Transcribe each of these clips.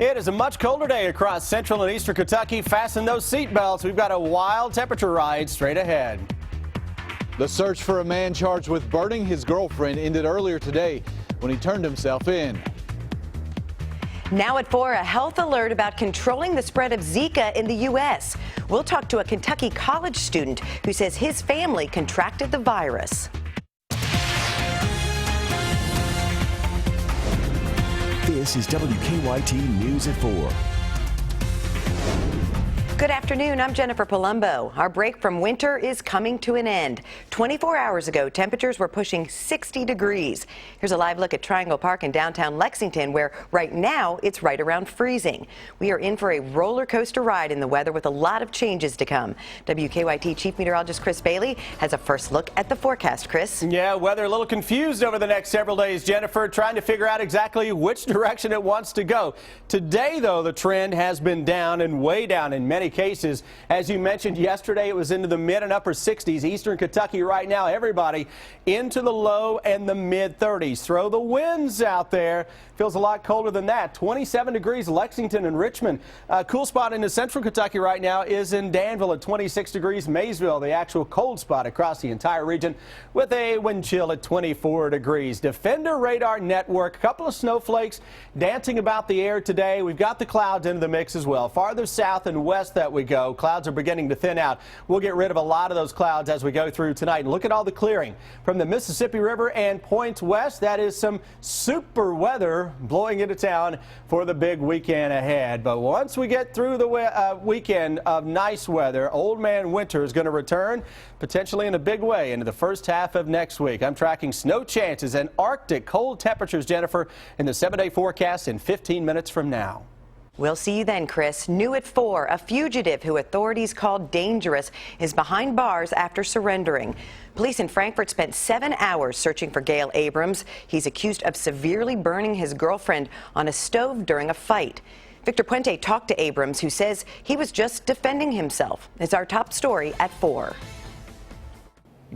It is a much colder day across central and eastern Kentucky. Fasten those seat belts. We've got a wild temperature ride straight ahead. The search for a man charged with burning his girlfriend ended earlier today when he turned himself in. Now at 4, a health alert about controlling the spread of Zika in the U.S. We'll talk to a Kentucky college student who says his family contracted the virus. This is WKYT News at 4. Good afternoon, I'm Jennifer Palumbo. Our break from winter is coming to an end. 24 hours ago, temperatures were pushing 60 degrees. Here's a live look at Triangle Park in downtown Lexington, where right now it's right around freezing. We are in for a roller coaster ride in the weather with a lot of changes to come. WKYT Chief Meteorologist Chris Bailey has a first look at the forecast. Chris? Yeah, weather a little confused over the next several days, Jennifer, trying to figure out exactly which direction it wants to go. Today, though, the trend has been down and way down in many cases. As you mentioned yesterday, it was into the mid and upper 60s. Eastern Kentucky right now, everybody into the low and the mid 30s. Throw the winds out there. Feels a lot colder than that. 27 degrees Lexington and Richmond. Cool spot into central Kentucky right now is in Danville at 26 degrees. Maysville, the actual cold spot across the entire region with a wind chill at 24 degrees. Defender radar network, a couple of snowflakes dancing about the air today. We've got the clouds into the mix as well. Farther south and west that we go, clouds are beginning to thin out. We'll get rid of a lot of those clouds as we go through tonight. And look at all the clearing from the Mississippi River and points west. That is some super weather blowing into town for the big weekend ahead. But once we get through the weekend of nice weather, old man winter is going to return potentially in a big way into the first half of next week. I'm tracking snow chances and Arctic cold temperatures, Jennifer, in the 7-day forecast in 15 minutes from now. We'll see you then, Chris. New at 4, a fugitive who authorities called dangerous is behind bars after surrendering. Police in Frankfort spent 7 hours searching for Gail Abrams. He's accused of severely burning his girlfriend on a stove during a fight. Victor Puente talked to Abrams, who says he was just defending himself. It's our top story at 4.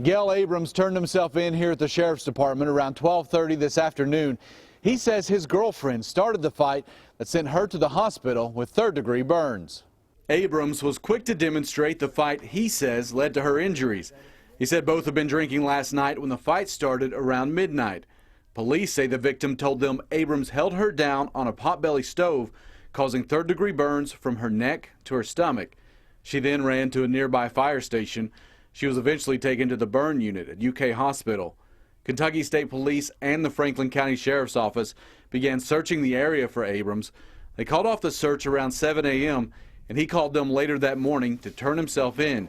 Gail Abrams turned himself in here at the Sheriff's Department around 12:30 this afternoon. He says his girlfriend started the fight that sent her to the hospital with third-degree burns. Abrams was quick to demonstrate the fight he says led to her injuries. He said both had been drinking last night when the fight started around midnight. Police say the victim told them Abrams held her down on a potbelly stove, causing third-degree burns from her neck to her stomach. She then ran to a nearby fire station. She was eventually taken to the burn unit at UK Hospital. Kentucky State Police and the Franklin County Sheriff's Office began searching the area for Abrams. They called off the search around 7 a.m., and he called them later that morning to turn himself in.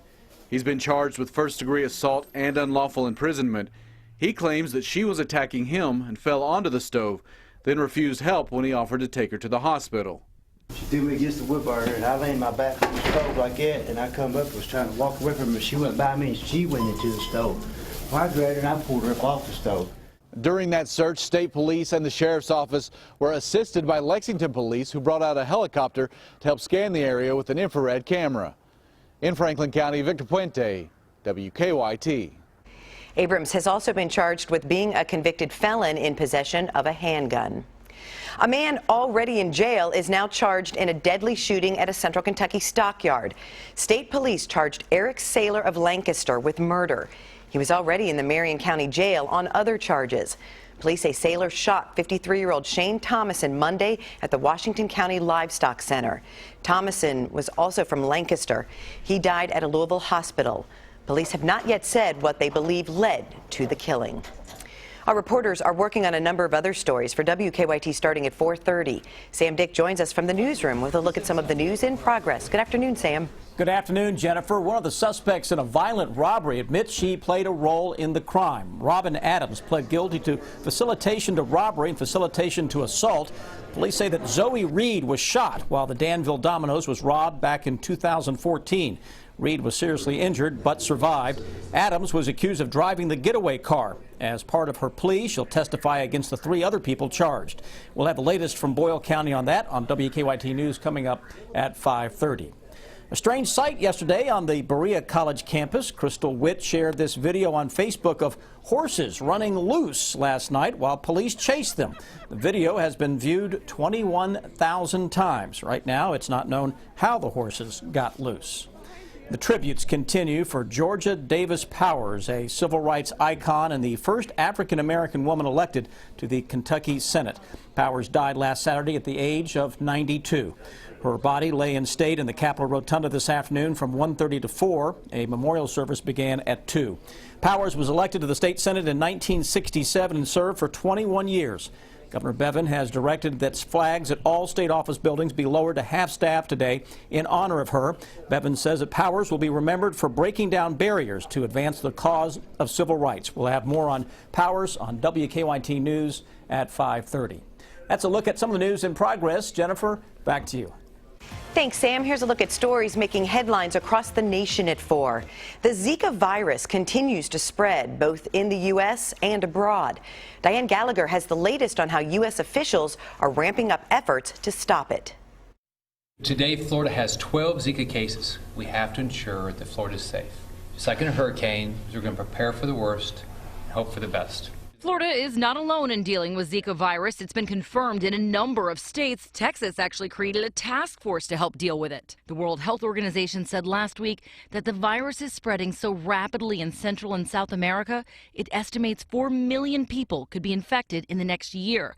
He's been charged with first-degree assault and unlawful imprisonment. He claims that she was attacking him and fell onto the stove, then refused help when he offered to take her to the hospital. She threw me against the wood burner, and I laid my back on the stove like that, and I come up and was trying to walk away from her. She went by me, and she went into the stove. Well, I grabbed her, and I pulled her up off the stove. During that search, state police and the sheriff's office were assisted by Lexington police, who brought out a helicopter to help scan the area with an infrared camera. In Franklin County, Victor Puente, WKYT. Abrams has also been charged with being a convicted felon in possession of a handgun. A man already in jail is now charged in a deadly shooting at a central Kentucky stockyard. State police charged Eric Saylor of Lancaster with murder. He was already in the Marion County Jail on other charges. Police say Saylor shot 53-year-old Shane Thomason Monday at the Washington County Livestock Center. Thomason was also from Lancaster. He died at a Louisville hospital. Police have not yet said what they believe led to the killing. Our reporters are working on a number of other stories for WKYT starting at 4:30. Sam Dick joins us from the newsroom with a look at some of the news in progress. Good afternoon, Sam. Good afternoon, Jennifer. One of the suspects in a violent robbery admits she played a role in the crime. Robin Adams pled guilty to facilitation to robbery and facilitation to assault. Police say that Zoe Reed was shot while the Danville Domino's was robbed back in 2014. Reed was seriously injured but survived. Adams was accused of driving the getaway car. As part of her plea, she'll testify against the 3 other people charged. We'll have the latest from Boyle County on that on WKYT News coming up at 5:30. A strange sight yesterday on the Berea College campus. Crystal Witt shared this video on Facebook of horses running loose last night while police chased them. The video has been viewed 21,000 times. Right now, it's not known how the horses got loose. The tributes continue for Georgia Davis Powers, a civil rights icon and the first African-American woman elected to the Kentucky Senate. Powers died last Saturday at the age of 92. Her body lay in state in the Capitol Rotunda this afternoon from 1:30 to 4. A memorial service began at 2. Powers was elected to the state Senate in 1967 and served for 21 years. Governor Bevin has directed that flags at all state office buildings be lowered to half-staff today in honor of her. Bevin says that Powers will be remembered for breaking down barriers to advance the cause of civil rights. We'll have more on Powers on WKYT News at 5:30. That's a look at some of the news in progress. Jennifer, back to you. Thanks, Sam. Here's a look at stories making headlines across the nation at 4. The Zika virus continues to spread both in the U.S. and abroad. Diane Gallagher has the latest on how U.S. officials are ramping up efforts to stop it. Today, Florida has 12 Zika cases. We have to ensure that Florida is safe. Just like in a hurricane, we're going to prepare for the worst and hope for the best. Florida is not alone in dealing with Zika virus. It's been confirmed in a number of states. Texas actually created a task force to help deal with it. The World Health Organization said last week that the virus is spreading so rapidly in Central and South America, it estimates 4 million people could be infected in the next year.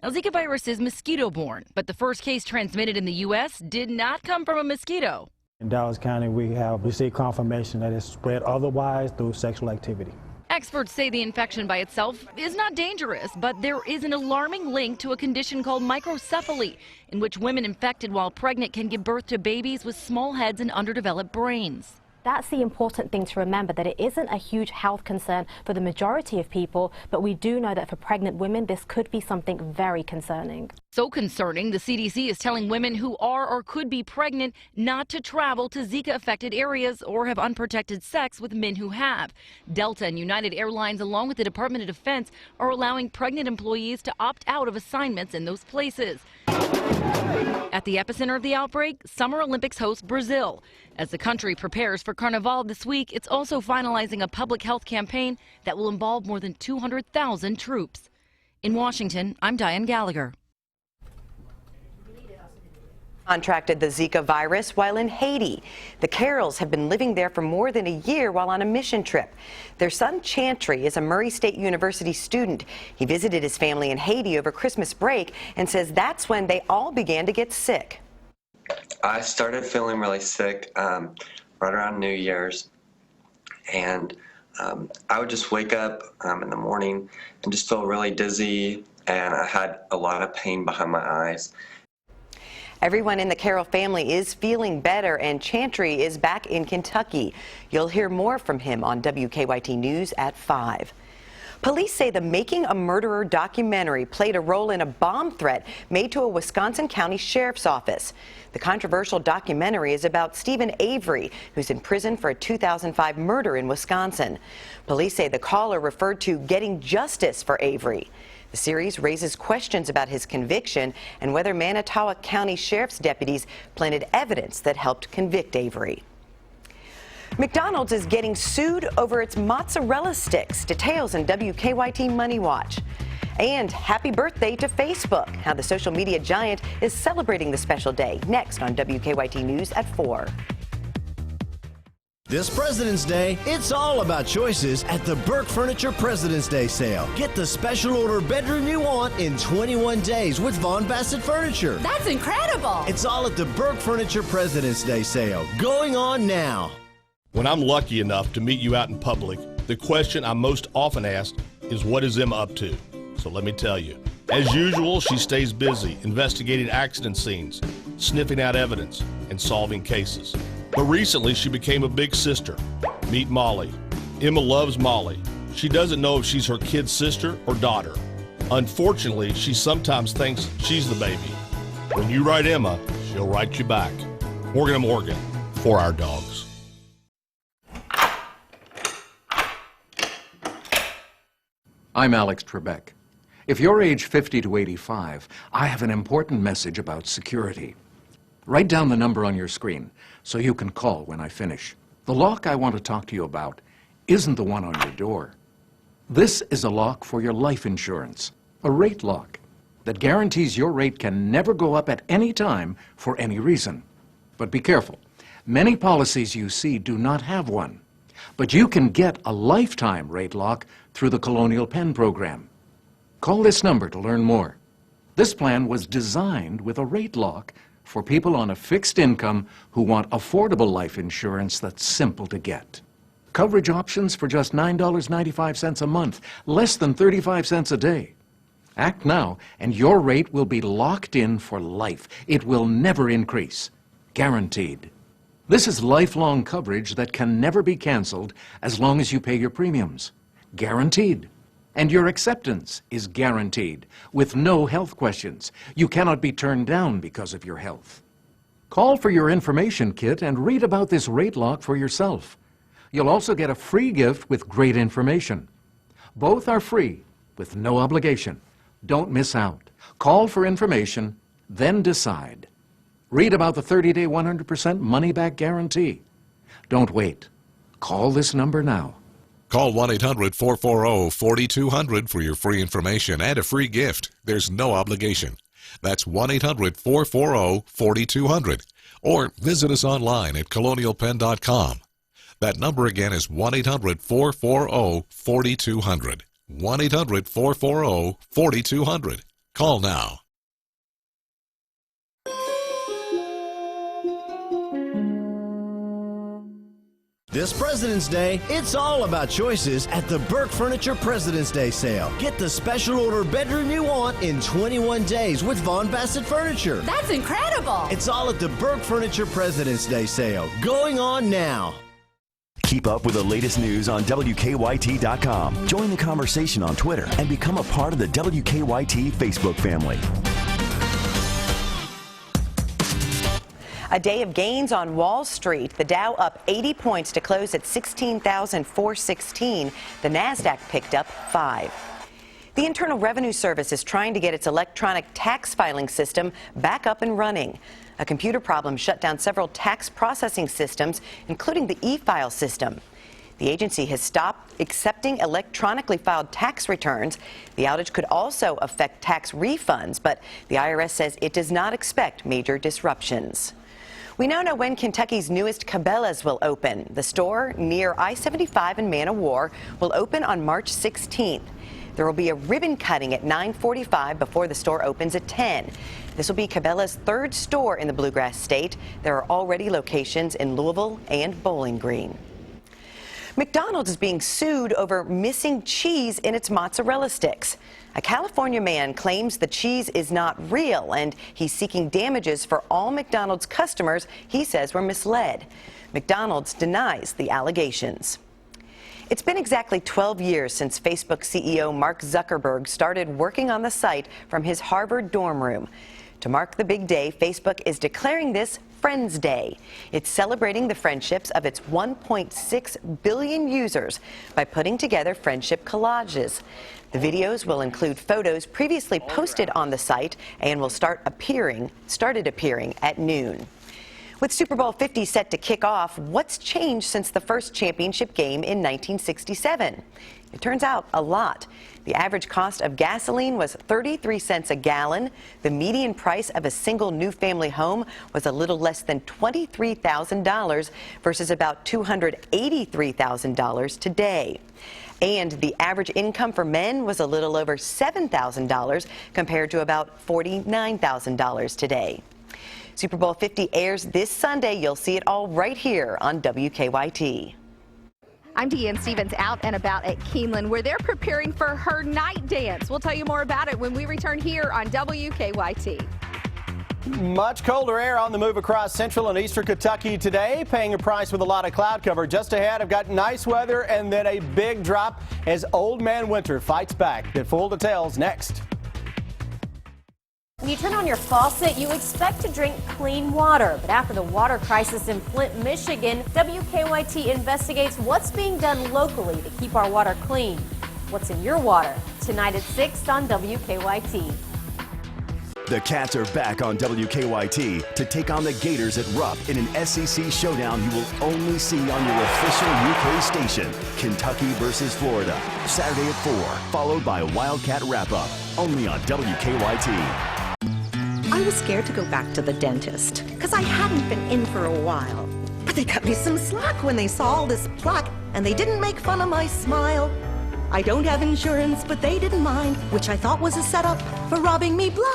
Now, Zika virus is mosquito-borne, but the first case transmitted in the U.S. did not come from a mosquito. In Dallas County, we have received confirmation that it's spread otherwise through sexual activity. Experts say the infection by itself is not dangerous, but there is an alarming link to a condition called microcephaly, in which women infected while pregnant can give birth to babies with small heads and underdeveloped brains. That's the important thing to remember, that it isn't a huge health concern for the majority of people, but we do know that for pregnant women, this could be something very concerning. So concerning, the CDC is telling women who are or could be pregnant not to travel to Zika-affected areas or have unprotected sex with men who have. Delta and United Airlines, along with the Department of Defense, are allowing pregnant employees to opt out of assignments in those places. At the epicenter of the outbreak, Summer Olympics host Brazil. As the country prepares for Carnival this week, it's also finalizing a public health campaign that will involve more than 200,000 troops. In Washington, I'm Diane Gallagher. Contracted the Zika virus while in Haiti. The Carrolls have been living there for more than a year while on a mission trip. Their son Chantry is a Murray State University student. He visited his family in Haiti over Christmas break and says that's when they all began to get sick. I started feeling really sick right around New Year's, and I would just wake up in the morning and just feel really dizzy, and I had a lot of pain behind my eyes. Everyone in the Carroll family is feeling better, and Chantry is back in Kentucky. You'll hear more from him on WKYT News at 5. Police say the Making a Murderer documentary played a role in a bomb threat made to a Wisconsin County Sheriff's Office. The controversial documentary is about Stephen Avery, who's in prison for a 2005 murder in Wisconsin. Police say the caller referred to getting justice for Avery. The series raises questions about his conviction and whether Manitowoc County Sheriff's deputies planted evidence that helped convict Avery. McDonald's is getting sued over its mozzarella sticks. Details in WKYT Money Watch. And happy birthday to Facebook. How the social media giant is celebrating the special day. Next on WKYT News at 4. This President's Day, it's all about choices at the Burke Furniture President's Day sale. Get the special order bedroom you want in 21 days with Von Bassett Furniture. That's incredible! It's all at the Burke Furniture President's Day sale, going on now. When I'm lucky enough to meet you out in public, the question I'm most often asked is, what is Emma up to? So let me tell you. As usual, she stays busy investigating accident scenes, sniffing out evidence, and solving cases. But recently, she became a big sister. Meet Molly. Emma loves Molly. She doesn't know if she's her kid's sister or daughter. Unfortunately, she sometimes thinks she's the baby. When you write Emma, she'll write you back. Morgan & Morgan, for our dogs. I'm Alex Trebek. If you're age 50 to 85, I have an important message about security. Write down the number on your screen so you can call when I finish. The lock I want to talk to you about isn't the one on your door. This is a lock for your life insurance, a rate lock that guarantees your rate can never go up at any time for any reason. But be careful. Many policies you see do not have one. But you can get a lifetime rate lock through the Colonial Penn program. Call this number to learn more. This plan was designed with a rate lock for people on a fixed income who want affordable life insurance that's simple to get. Coverage options for just $9.95 a month, less than 35 cents a day. Act now, and your rate will be locked in for life. It will never increase. Guaranteed. This is lifelong coverage that can never be canceled as long as you pay your premiums. Guaranteed. And your acceptance is guaranteed, with no health questions. You cannot be turned down because of your health. Call for your information kit and read about this rate lock for yourself. You'll also get a free gift with great information. Both are free, with no obligation. Don't miss out. Call for information, then decide. Read about the 30-day 100% money-back guarantee. Don't wait. Call this number now. Call 1-800-440-4200 for your free information and a free gift. There's no obligation. That's 1-800-440-4200. Or visit us online at colonialpenn.com. That number again is 1-800-440-4200. 1-800-440-4200. Call now. This President's Day, it's all about choices at the Burke Furniture President's Day sale. Get the special order bedroom you want in 21 days with Von Bassett Furniture. That's incredible! It's all at the Burke Furniture President's Day sale, going on now. Keep up with the latest news on WKYT.com. Join the conversation on Twitter and become a part of the WKYT Facebook family. A day of gains on Wall Street. The Dow up 80 points to close at 16,416. The Nasdaq picked up 5. The Internal Revenue Service is trying to get its electronic tax filing system back up and running. A computer problem shut down several tax processing systems, including the e-file system. The agency has stopped accepting electronically filed tax returns. The outage could also affect tax refunds, but the IRS says it does not expect major disruptions. We now know when Kentucky's newest Cabela's will open. The store near I-75 in Man o' War will open on March 16th. There will be a ribbon cutting at 9:45 before the store opens at 10. This will be Cabela's third store in the Bluegrass State. There are already locations in Louisville and Bowling Green. McDonald's is being sued over missing cheese in its mozzarella sticks. A California man claims the cheese is not real, and he's seeking damages for all McDonald's customers he says were misled. McDonald's denies the allegations. It's been exactly 12 years since Facebook CEO Mark Zuckerberg started working on the site from his Harvard dorm room. To mark the big day, Facebook is declaring this Friends Day. It's celebrating the friendships of its 1.6 billion users by putting together friendship collages. The videos will include photos previously posted on the site and will started appearing at noon. With Super Bowl 50 set to kick off, what's changed since the first championship game in 1967? It turns out a lot. The average cost of gasoline was 33 cents a gallon. The median price of a single new family home was a little less than $23,000 versus about $283,000 today. And the average income for men was a little over $7,000 compared to about $49,000 today. Super Bowl 50 airs this Sunday. You'll see it all right here on WKYT. I'm Deanne Stevens out and about at Keeneland, where they're preparing for her night dance. We'll tell you more about it when we return here on WKYT. Much colder air on the move across central and eastern Kentucky today, paying a price with a lot of cloud cover. Just ahead, I've got nice weather and then a big drop as Old Man Winter fights back. Get full details next. When you turn on your faucet, you expect to drink clean water. But after the water crisis in Flint, Michigan, WKYT investigates what's being done locally to keep our water clean. What's in your water? Tonight at 6 on WKYT. The Cats are back on WKYT to take on the Gators at Rupp in an SEC showdown you will only see on your official UK station. Kentucky versus Florida, Saturday at 4, followed by a Wildcat wrap-up, only on WKYT. I was scared to go back to the dentist because I hadn't been in for a while. But they cut me some slack when they saw all this plaque, and they didn't make fun of my smile. I don't have insurance, but they didn't mind, which I thought was a setup for robbing me blind.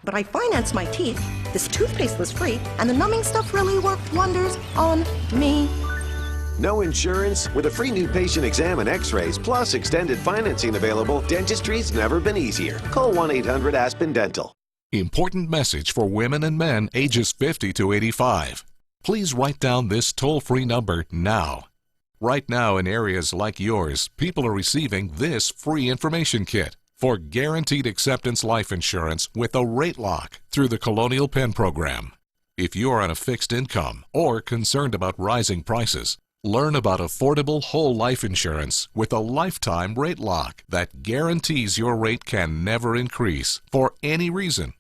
But I financed my teeth, this toothpaste was free, and the numbing stuff really worked wonders on me. No insurance? With a free new patient exam and x-rays, plus extended financing available, dentistry's never been easier. Call 1-800-ASPEN-DENTAL. Important message for women and men ages 50 to 85. Please write down this toll-free number now. Right now, in areas like yours, people are receiving this free information kit for guaranteed acceptance life insurance with a rate lock through the Colonial Penn program. If you are on a fixed income or concerned about rising prices, learn about affordable whole life insurance with a lifetime rate lock that guarantees your rate can never increase for any reason.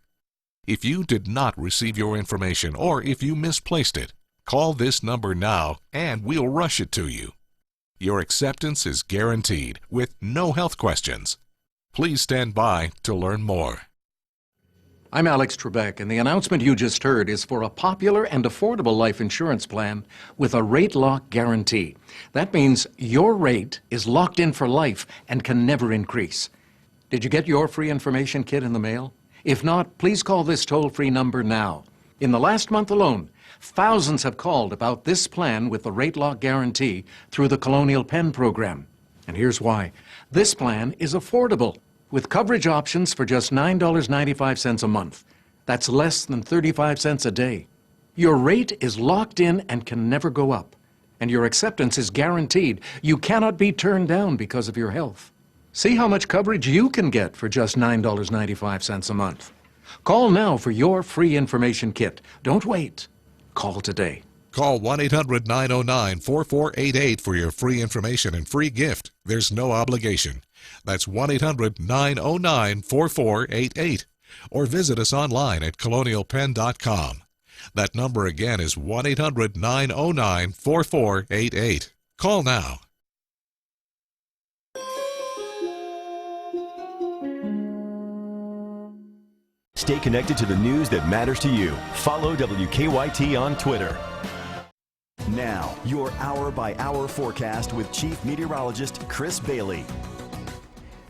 If you did not receive your information or if you misplaced it, call this number now and we'll rush it to you. Your acceptance is guaranteed with no health questions. Please stand by to learn more. I'm Alex Trebek, and the announcement you just heard is for a popular and affordable life insurance plan with a rate lock guarantee. That means your rate is locked in for life and can never increase. Did you get your free information kit in the mail? If not, please call this toll-free number now. In the last month alone, thousands have called about this plan with the rate lock guarantee through the Colonial Penn program. And here's why. This plan is affordable, with coverage options for just $9.95 a month. That's less than 35 cents a day. Your rate is locked in and can never go up. And your acceptance is guaranteed. You cannot be turned down because of your health. See how much coverage you can get for just $9.95 a month. Call now for your free information kit. Don't wait. Call today. Call 1-800-909-4488 for your free information and free gift. There's no obligation. That's 1-800-909-4488. Or visit us online at colonialpenn.com. That number again is 1-800-909-4488. Call now. Stay connected to the news that matters to you. Follow WKYT on Twitter. Now, your hour-by-hour forecast with Chief Meteorologist Chris Bailey.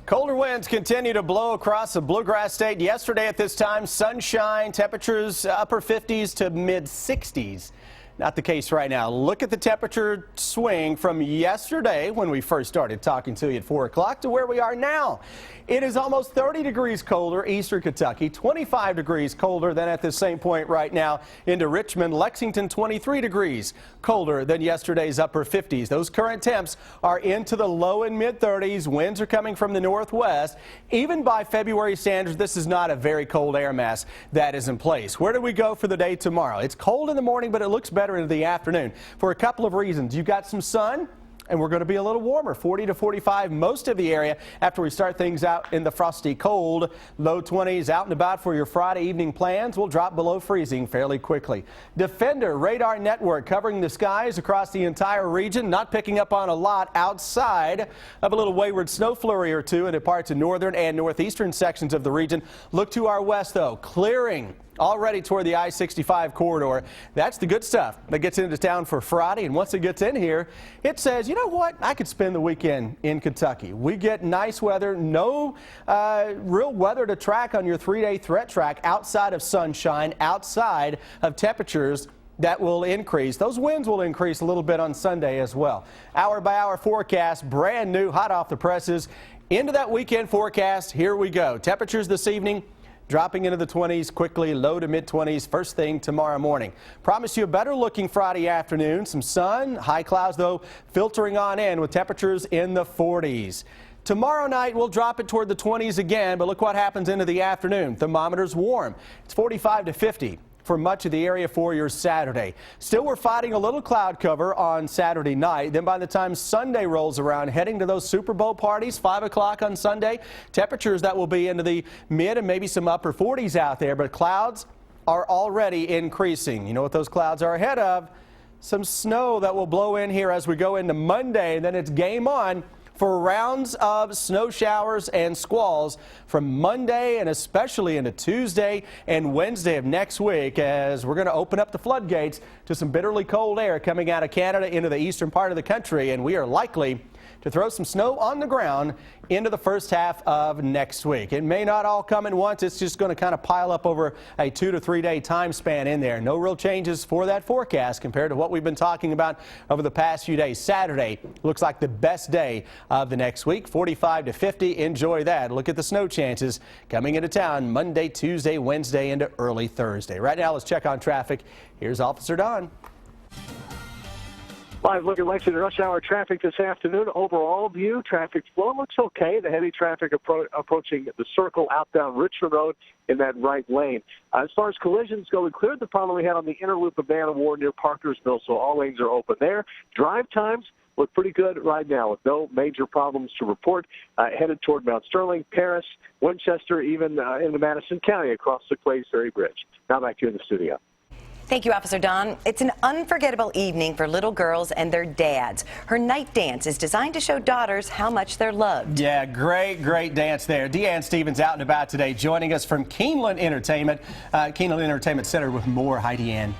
Colder winds continue to blow across the Bluegrass State. Yesterday at this time, sunshine, temperatures upper 50s to mid-60s. Not the case right now. Look at the temperature swing from yesterday when we first started talking to you at 4 o'clock to where we are now. It is almost 30 degrees colder eastern Kentucky, 25 degrees colder than at the same point right now into Richmond. Lexington, 23 degrees colder than yesterday's upper 50s. Those current temps are into the low and mid 30s. Winds are coming from the northwest. Even by February standards, this is not a very cold air mass that is in place. Where do we go for the day tomorrow? It's cold in the morning, but it looks better into the afternoon for a couple of reasons. You've got some sun, and we're going to be a little warmer, 40 to 45 most of the area after we start things out in the frosty cold. Low 20s out and about for your Friday evening plans. Will drop below freezing fairly quickly. Defender radar network covering the skies across the entire region, not picking up on a lot outside of a little wayward snow flurry or two in parts of northern and northeastern sections of the region. Look to our west, though, clearing already toward the I-65 corridor. That's the good stuff that gets into town for Friday, and once it gets in here, it says, you know what, I could spend the weekend in Kentucky. We get nice weather, no real weather to track on your 3-day threat track outside of sunshine, outside of temperatures that will increase. Those winds will increase a little bit on Sunday as well. Hour by hour forecast, brand new, hot off the presses. Into that weekend forecast, here we go. Temperatures this evening dropping into the 20s quickly, low to mid-20s first thing tomorrow morning. Promise you a better looking Friday afternoon. Some sun, high clouds though filtering on in with temperatures in the 40s. Tomorrow night we'll drop it toward the 20s again, but look what happens into the afternoon. Thermometers warm. It's 45 to 50 for much of the area for your Saturday. Still, we're fighting a little cloud cover on Saturday night. Then by the time Sunday rolls around, heading to those Super Bowl parties, 5 o'clock on Sunday, temperatures that will be into the mid and maybe some upper 40s out there, but clouds are already increasing. You know what those clouds are ahead of? Some snow that will blow in here as we go into Monday, and then it's game on for rounds of snow showers and squalls from Monday and especially into Tuesday and Wednesday of next week, as we're going to open up the floodgates to some bitterly cold air coming out of Canada into the eastern part of the country, and we are likely to throw some snow on the ground into the first half of next week. It may not all come at once. It's just going to kind of pile up over a 2 to 3 day time span in there. No real changes for that forecast compared to what we've been talking about over the past few days. Saturday looks like the best day of the next week, 45 to 50. Enjoy that. Look at the snow chances coming into town Monday, Tuesday, Wednesday, into early Thursday. Right now, let's check on traffic. Here's Officer Don. Live look at Lexington rush hour traffic this afternoon. Overall view, traffic flow looks okay. The heavy traffic approaching the Circle outbound Richmond Road in that right lane. As far as collisions go, we cleared the problem we had on the inner loop of Man of War near Parkersville, so all lanes are open there. Drive times look pretty good right now with no major problems to report. Headed toward Mount Sterling, Paris, Winchester, even into Madison County across the Clays Ferry Bridge. Now back to you in the studio. Thank you, Officer Don. It's an unforgettable evening for little girls and their dads. Her night dance is designed to show daughters how much they're loved. Yeah, great dance there. Deanne Stevens out and about today, joining us from Keeneland Entertainment Center with more. Hi, Deanne.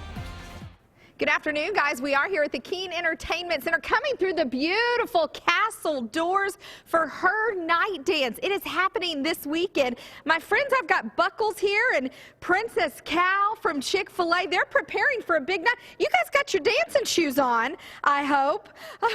Good afternoon, guys. We are here at the Keene Entertainment Center coming through the beautiful castle doors for her night dance. It is happening this weekend. My friends, I've got Buckles here and Princess Cal from Chick-fil-A. They're preparing for a big night. You guys got your dancing shoes on, I hope.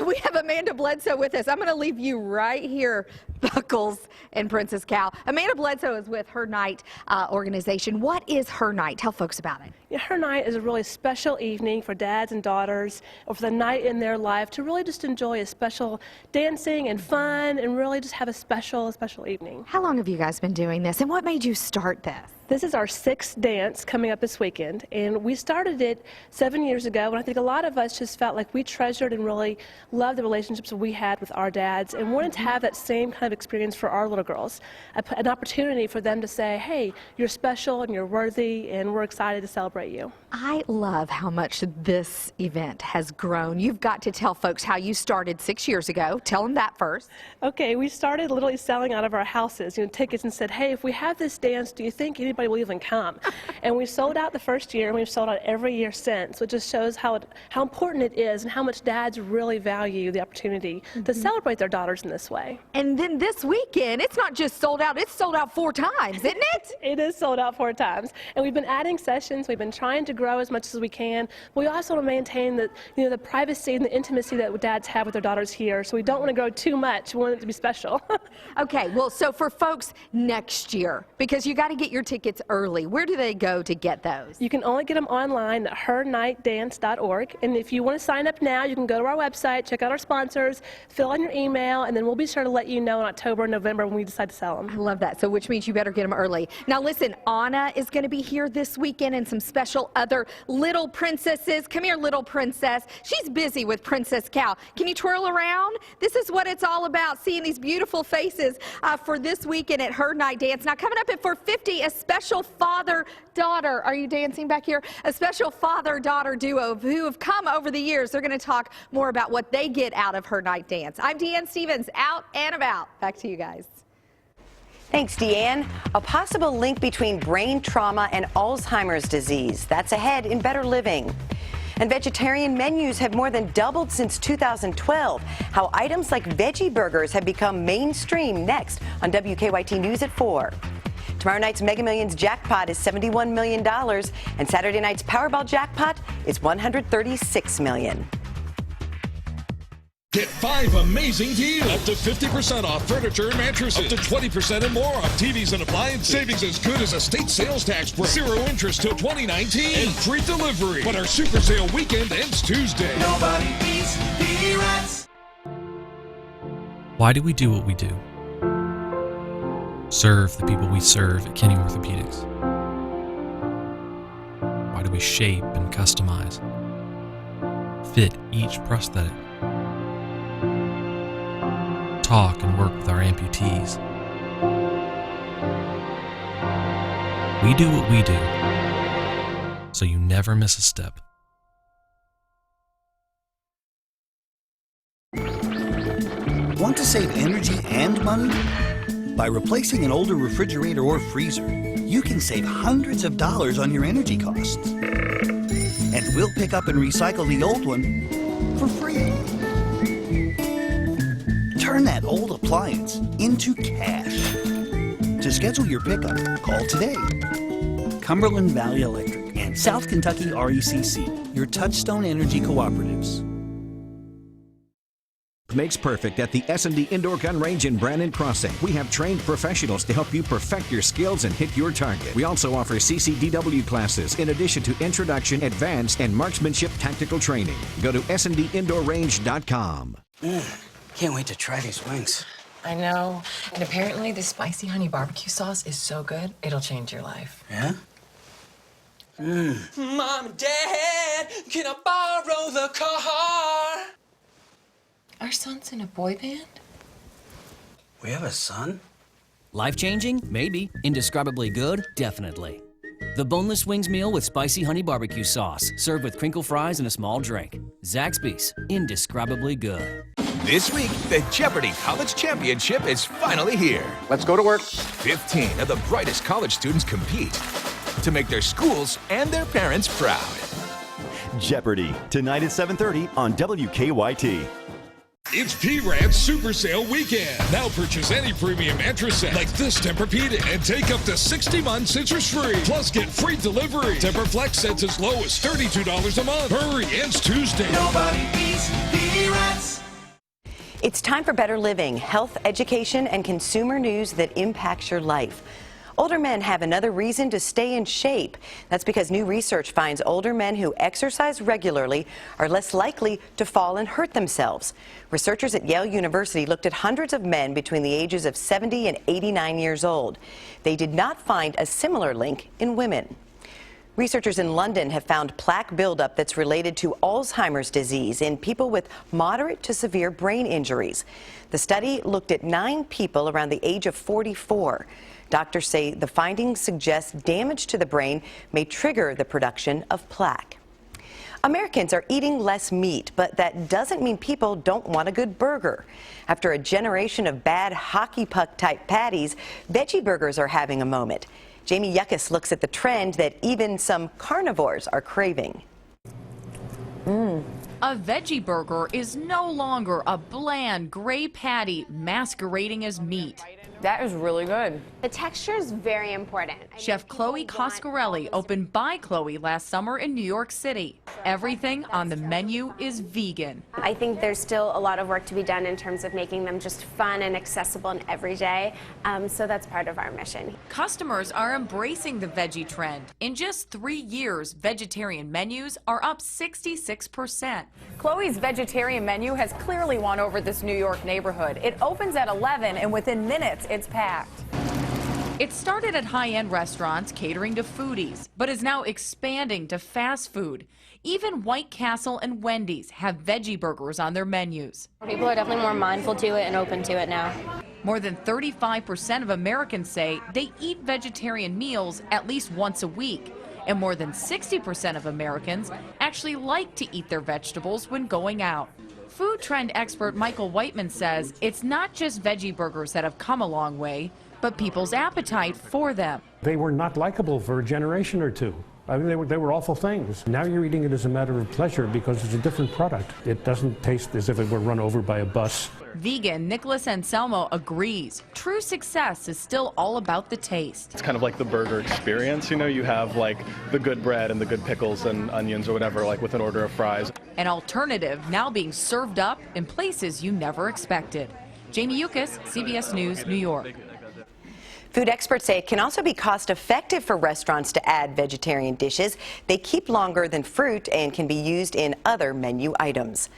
We have Amanda Bledsoe with us. I'm going to leave you right here, Buckles and Princess Cal. Amanda Bledsoe is with Her Night organization. What is Her Night? Tell folks about it. Yeah, Her Night is a really special evening for dads and daughters, or for the night in their life to really just enjoy a special dancing and fun and really just have a special evening. How long have you guys been doing this, and what made you start this? This is our 6th dance coming up this weekend, and we started it 7 years ago, and I think a lot of us just felt like we treasured and really loved the relationships we had with our dads and wanted to have that same kind of experience for our little girls, an opportunity for them to say, hey, you're special and you're worthy, and we're excited to celebrate you. I love how much this event has grown. You've got to tell folks how you started 6 years ago. Tell them that first. Okay, we started literally selling out of our houses, tickets, and said, hey, if we have this dance, do you think anybody will even come? And we sold out the first year, and we've sold out every year since, which just shows how important it is and how much dads really value the opportunity to celebrate their daughters in this way. And then this weekend, it's not just sold out, it's sold out 4 times, isn't it? It is sold out 4 times. And we've been adding sessions. We've been trying to grow as much as we can. But we also want to maintain the privacy and the intimacy that dads have with their daughters here. So we don't want to grow too much. We want it to be special. Okay, well, so for folks next year, because you got to get your tickets early, where do they go to get those? You can only get them online at hernightdance.org. And if you want to sign up now, you can go to our website, check out our sponsors, fill in your email, and then we'll be sure to let you know in October and November when we decide to sell them. I love that. So which means you better get them early. Now listen, Anna is going to be here this weekend and some special other little princesses. Come here, little princess. She's busy with Princess Cal. Can you twirl around? This is what it's all about, seeing these beautiful faces for this weekend at Her Night Dance. Now coming up at 4:50, a special father-daughter. Are you dancing back here? A special father-daughter duo who have come over the years. They're going to talk more about what they get out of Her Night Dance. I'm Deanne Stevens, out and about. Back to you guys. Thanks, Deanne. A possible link between brain trauma and Alzheimer's disease. That's ahead in Better Living. And vegetarian menus have more than doubled since 2012. How items like veggie burgers have become mainstream next on WKYT News at 4. Tomorrow night's Mega Millions jackpot is $71 million, and Saturday night's Powerball jackpot is $136 million. Get 5 amazing deals. Up to 50% off furniture and mattresses. Up to 20% and more off TVs and appliances. Savings as good as a state sales tax break. 0 interest till 2019. And free delivery. But our super sale weekend ends Tuesday. Nobody beats P-Rats. Why do we do what we do? Serve the people we serve at Kenny Orthopedics. Why do we shape and customize? Fit each prosthetic. Talk and work with our amputees. We do what we do, so you never miss a step. Want to save energy and money? By replacing an older refrigerator or freezer, you can save hundreds of dollars on your energy costs. And we'll pick up and recycle the old one for free. Turn that old appliance into cash. To schedule your pickup, call today. Cumberland Valley Electric and South Kentucky RECC, your Touchstone Energy Cooperatives. Makes perfect at the S&D Indoor Gun Range in Brannon Crossing. We have trained professionals to help you perfect your skills and hit your target. We also offer CCDW classes in addition to introduction, advanced, and marksmanship tactical training. Go to sndindoorrange.com. Can't wait to try these wings. I know. And apparently this spicy honey barbecue sauce is so good, it'll change your life. Yeah? Mom and Dad, can I borrow the car? Our son's in a boy band? We have a son? Life-changing? Maybe. Indescribably good? Definitely. The boneless wings meal with spicy honey barbecue sauce, served with crinkle fries and a small drink. Zaxby's. Indescribably good. This week, the Jeopardy! College Championship is finally here. Let's go to work. 15 of the brightest college students compete to make their schools and their parents proud. Jeopardy! Tonight at 7:30 on WKYT. It's P-Rad's Super Sale Weekend. Now purchase any premium mattress set like this Tempur-Pedic and take up to 60 months interest-free. Plus get free delivery. Tempur-Flex sets as low as $32 a month. Hurry, ends Tuesday. Nobody beats P-Rats. It's time for Better Living, health, education, and consumer news that impacts your life. Older men have another reason to stay in shape. That's because new research finds older men who exercise regularly are less likely to fall and hurt themselves. Researchers at Yale University looked at hundreds of men between the ages of 70 and 89 years old. They did not find a similar link in women. Researchers in London have found plaque buildup that's related to Alzheimer's disease in people with moderate to severe brain injuries. The study looked at 9 people around the age of 44. Doctors say the findings suggest damage to the brain may trigger the production of plaque. Americans are eating less meat, but that doesn't mean people don't want a good burger. After a generation of bad hockey puck type patties, veggie burgers are having a moment. Jamie Yuccas looks at the trend that even some carnivores are craving. A veggie burger is no longer a bland gray patty masquerading as meat. That is really good. The texture is very important. Chef Chloe Coscarelli opened by Chloe last summer in New York City. Everything on the menu is vegan. I think there's still a lot of work to be done in terms of making them just fun and accessible and everyday. So that's part of our mission. Customers are embracing the veggie trend. In just 3 years, vegetarian menus are up 66%. Chloe's vegetarian menu has clearly won over this New York neighborhood. It opens at 11 and within minutes it's packed. It started at high-end restaurants catering to foodies, but is now expanding to fast food. Even White Castle and Wendy's have veggie burgers on their menus. People are definitely more mindful to it and open to it now. More than 35% of Americans say they eat vegetarian meals at least once a week. And more than 60% of Americans actually like to eat their vegetables when going out. Food trend expert Michael Whiteman says it's not just veggie burgers that have come a long way, but people's appetite for them. They were not likable for a generation or two. I mean, they were awful things. Now you're eating it as a matter of pleasure because it's a different product. It doesn't taste as if it were run over by a bus. Vegan Nicholas Anselmo agrees. True success is still all about the taste. It's kind of like the burger experience, you know, you have like the good bread and the good pickles and onions or whatever, like with an order of fries. An alternative now being served up in places you never expected. Jamie Yuccas, CBS News, New York. Food experts say it can also be cost-effective for restaurants to add vegetarian dishes. They keep longer than fruit and can be used in other menu items.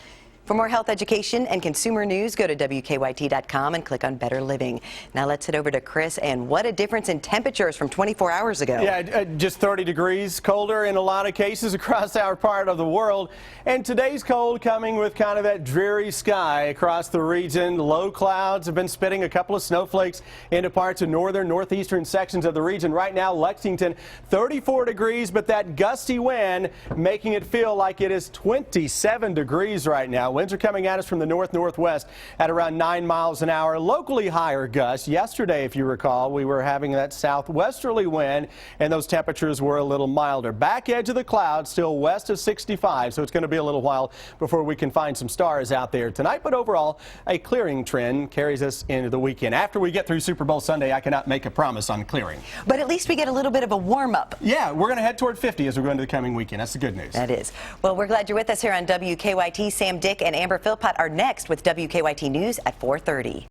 For more health education and consumer news, go to WKYT.com and click on Better Living. Now let's head over to Chris, and what a difference in temperatures from 24 hours ago. Yeah, just 30 degrees colder in a lot of cases across our part of the world. And today's cold coming with kind of that dreary sky across the region. Low clouds have been spitting a couple of snowflakes into parts of northern, northeastern sections of the region. Right now, Lexington, 34 degrees, but that gusty wind making it feel like it is 27 degrees right now. Winds are coming at us from the north-northwest at around 9 miles an hour. Locally higher gusts. Yesterday, if you recall, we were having that southwesterly wind, and those temperatures were a little milder. Back edge of the clouds, still west of 65, so it's going to be a little while before we can find some stars out there tonight. But overall, a clearing trend carries us into the weekend. After we get through Super Bowl Sunday, I cannot make a promise on clearing. But at least we get a little bit of a warm-up. Yeah, we're going to head toward 50 as we go into the coming weekend. That's the good news. That is. Well, we're glad you're with us here on WKYT. Sam Dick and Amber Philpott are next with WKYT News at 4:30.